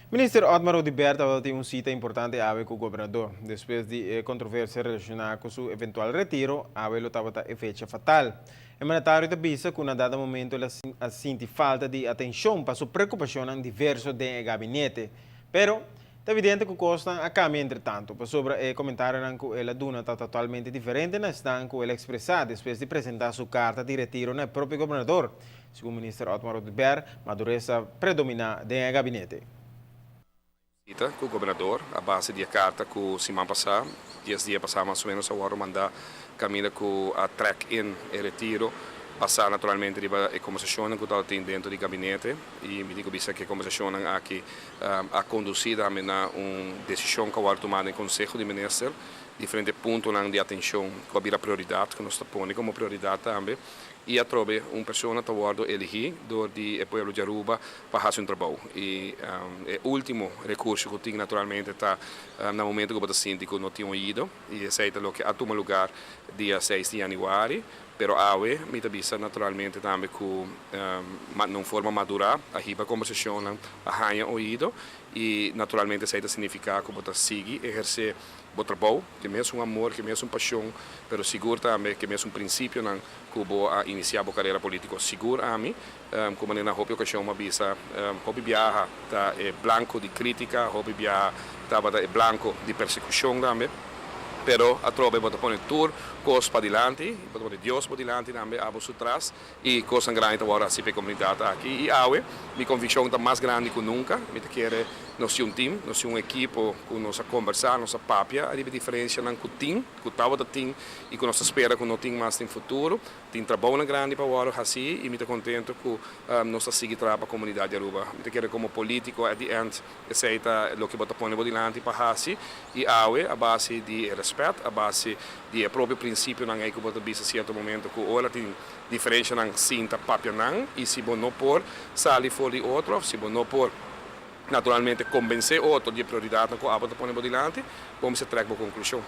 Ministro Otmar Odiberta tem cita importante com o governador. Depois de controvérsia relacionada com seu eventual retiro, ave lo estava a fecha fatal. O mandatário avisa que, na dado momento, ela sente falta de atenção para sua preocupação em diversos de gabinete. Pero, é evidente que costa a caminho, entretanto. Sobre o comentário que ela duna está totalmente diferente na stand que ela expressar depois de apresentar sua carta de retiro no próprio governador. Segundo o ministro Otmar Odiberta, madureza predomina no gabinete. Com o governador, a base de carta que o semana passada, dias passado mais ou menos, agora mandar caminho com a track-in e retiro, passar naturalmente a conversação que está dentro do gabinete e me digo que a conversação aqui a conduzida a uma decisão que vai tomar no Conselho de Ministros, diferentes pontos de atenção que a prioridade, que nós põe como prioridade também, e a trobe uma pessoa que vai elegir do povo de Aruba para fazer trabalho. E o último recurso que tem naturalmente está no momento que o síndico não tinha ido, e esse é o que a toma lugar dia 6 de janeiro, pero awe me avisa naturalmente também que não forma madura a riba conversação a ganha ouído e naturalmente isso significa que você sigue exercer o trabalho que mesmo um amor que mesmo paixão pero seguro também que mesmo princípio não que você iniciar a carreira política seguro a mim como na roupa ocasião uma visa hobby viaja tá blanco de crítica hobby viaja estava blanco de persecução também pero a trove bota pone tour cos para dilante bota pone Deus para dilante também abo atrás e coisa grande agora assim para a comunidade aqui e awe minha convicção está mais grande que nunca me quer nós um time nós um equipo com nós a conversar nossa papia a diferença não com team com tava da team e com nossa espera com não tem mais no futuro tem trabalho grande para agora assim e me contento que nós seguir para a comunidade de Aruba me quer como político at the end aceita o que bota pone dilante para assim e awe a base de respeito a base de próprio princípio não é que você visa certo momento que ora tem diferença não sinta papia não e se não por sali fora outro se não por naturalmente convencer outro de prioridade que a bota pone dilante vamos se trazer a conclusão.